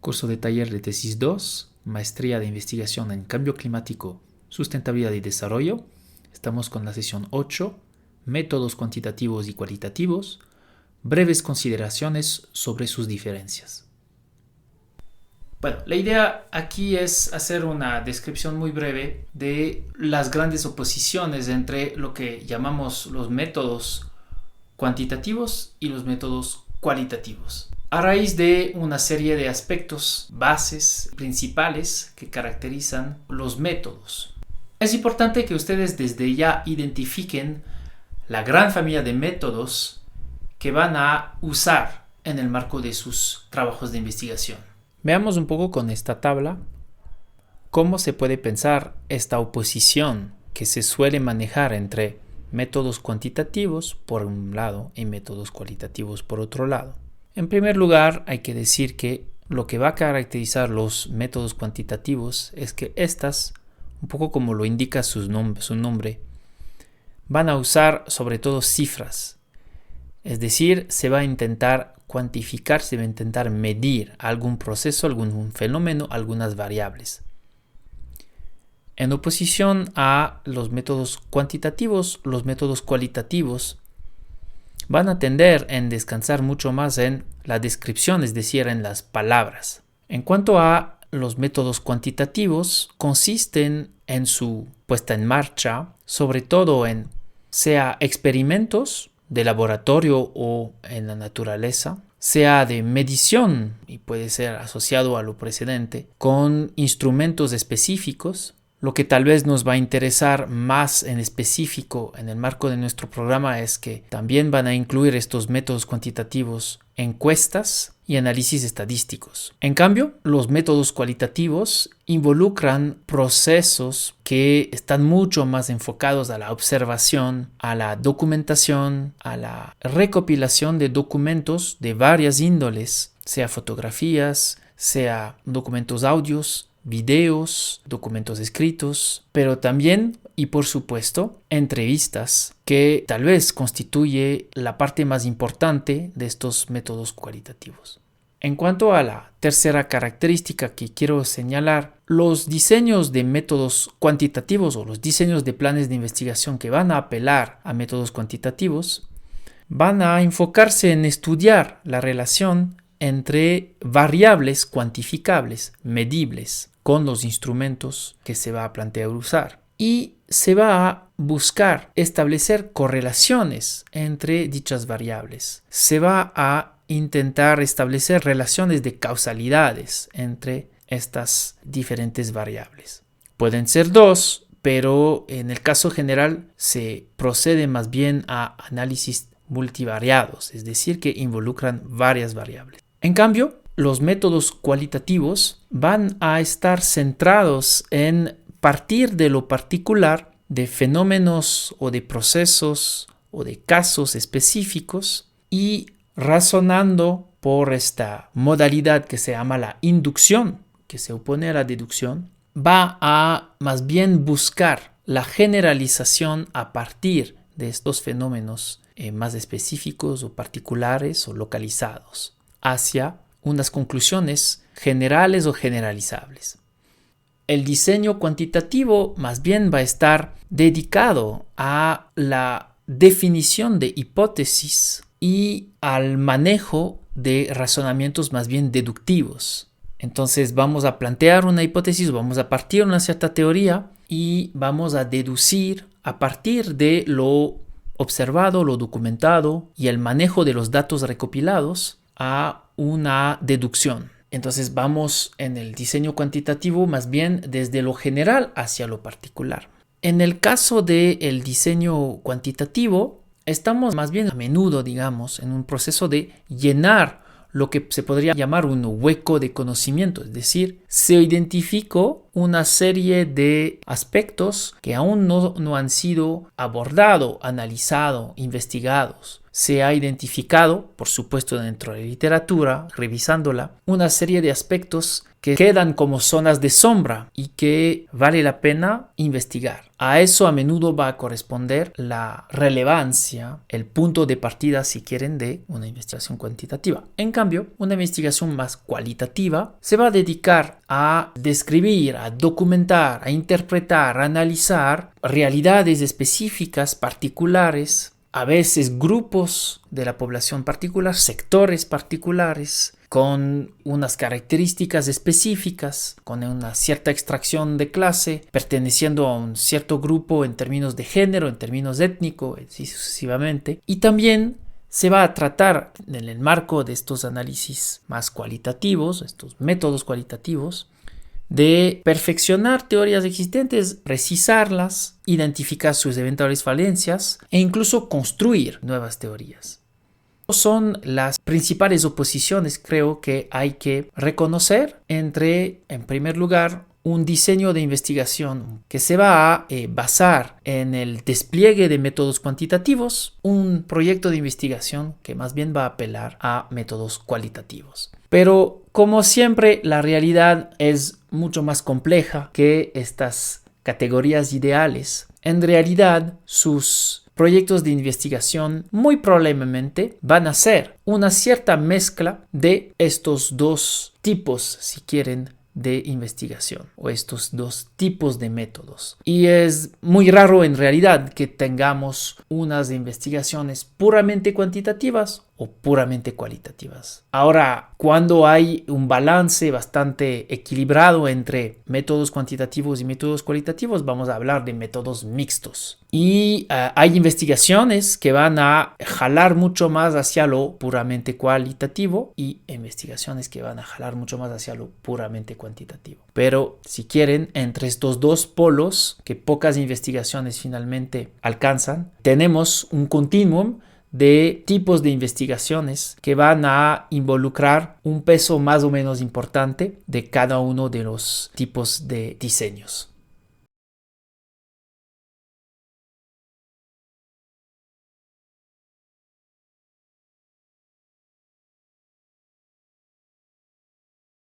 curso de taller de tesis 2, maestría de investigación en cambio climático, sustentabilidad y desarrollo. Estamos con la sesión 8, métodos cuantitativos y cualitativos, breves consideraciones sobre sus diferencias. Bueno, la idea aquí es hacer una descripción muy breve de las grandes oposiciones entre lo que llamamos los métodos cuantitativos y los métodos cualitativos, a raíz de una serie de aspectos, bases principales que caracterizan los métodos. Es importante que ustedes desde ya identifiquen la gran familia de métodos que van a usar en el marco de sus trabajos de investigación. Veamos un poco con esta tabla cómo se puede pensar esta oposición que se suele manejar entre métodos cuantitativos por un lado y métodos cualitativos por otro lado. En primer lugar, hay que decir que lo que va a caracterizar los métodos cuantitativos es que estas, un poco como lo indica su nombre, van a usar sobre todo cifras. Es decir, se va a intentar cuantificar, se va a intentar medir algún proceso, algún fenómeno, algunas variables. En oposición a los métodos cuantitativos, los métodos cualitativos van a tender en descansar mucho más en la descripción, es decir, en las palabras. En cuanto a los métodos cuantitativos, consisten en su puesta en marcha, sobre todo en sea experimentos de laboratorio o en la naturaleza, sea de medición y puede ser asociado a lo precedente, con instrumentos específicos. Lo que tal vez nos va a interesar más en específico en el marco de nuestro programa es que también van a incluir estos métodos cuantitativos encuestas y análisis estadísticos. En cambio, los métodos cualitativos involucran procesos que están mucho más enfocados a la observación, a la documentación, a la recopilación de documentos de varias índoles, sea fotografías, sea documentos audios, videos, documentos escritos, pero también y por supuesto entrevistas, que tal vez constituye la parte más importante de estos métodos cualitativos. En cuanto a la tercera característica que quiero señalar, los diseños de métodos cuantitativos o los diseños de planes de investigación que van a apelar a métodos cuantitativos van a enfocarse en estudiar la relación entre variables cuantificables, medibles, con los instrumentos que se va a plantear usar. Y se va a buscar establecer correlaciones entre dichas variables. Se va a intentar establecer relaciones de causalidades entre estas diferentes variables. Pueden ser dos, pero en el caso general se procede más bien a análisis multivariados, es decir, que involucran varias variables. En cambio, los métodos cualitativos van a estar centrados en partir de lo particular, de fenómenos o de procesos o de casos específicos y razonando por esta modalidad que se llama la inducción, que se opone a la deducción, va a más bien buscar la generalización a partir de estos fenómenos más específicos o particulares o localizados hacia unas conclusiones generales o generalizables. El diseño cuantitativo más bien va a estar dedicado a la definición de hipótesis y al manejo de razonamientos más bien deductivos. Entonces vamos a plantear una hipótesis, vamos a partir de una cierta teoría y vamos a deducir a partir de lo observado, lo documentado y el manejo de los datos recopilados a una deducción. Entonces vamos en el diseño cuantitativo más bien desde lo general hacia lo particular. En el caso del diseño cuantitativo, estamos más bien a menudo, digamos, en un proceso de llenar lo que se podría llamar un hueco de conocimiento, es decir, se identificó una serie de aspectos que aún no han sido abordados, analizados, investigados. se ha identificado, por supuesto dentro de la literatura, revisándola, una serie de aspectos que quedan como zonas de sombra y que vale la pena investigar. A eso a menudo va a corresponder la relevancia, el punto de partida, si quieren, de una investigación cuantitativa. En cambio, una investigación más cualitativa se va a dedicar a describir, a documentar, a interpretar, a analizar realidades específicas, particulares, a veces grupos de la población particular, sectores particulares, con unas características específicas, con una cierta extracción de clase, perteneciendo a un cierto grupo en términos de género, en términos étnicos, y sucesivamente. Y también se va a tratar, en el marco de estos análisis más cualitativos, estos métodos cualitativos, de perfeccionar teorías existentes, precisarlas, identificar sus eventuales falencias e incluso construir nuevas teorías. Son las principales oposiciones, creo, que hay que reconocer entre, en primer lugar, un diseño de investigación que se va a basar en el despliegue de métodos cuantitativos, un proyecto de investigación que más bien va a apelar a métodos cualitativos. Pero, como siempre, la realidad es mucho más compleja que estas categorías ideales. En realidad, sus proyectos de investigación muy probablemente van a ser una cierta mezcla de estos dos tipos, si quieren, de investigación o estos dos tipos de métodos. Y es muy raro en realidad que tengamos unas investigaciones puramente cuantitativas o puramente cualitativas. Ahora, cuando hay un balance bastante equilibrado entre métodos cuantitativos y métodos cualitativos, vamos a hablar de métodos mixtos. Y hay investigaciones que van a jalar mucho más hacia lo puramente cualitativo y investigaciones que van a jalar mucho más hacia lo puramente cuantitativo. Pero si quieren, entre estos dos polos que pocas investigaciones finalmente alcanzan, tenemos un continuum de tipos de investigaciones que van a involucrar un peso más o menos importante de cada uno de los tipos de diseños.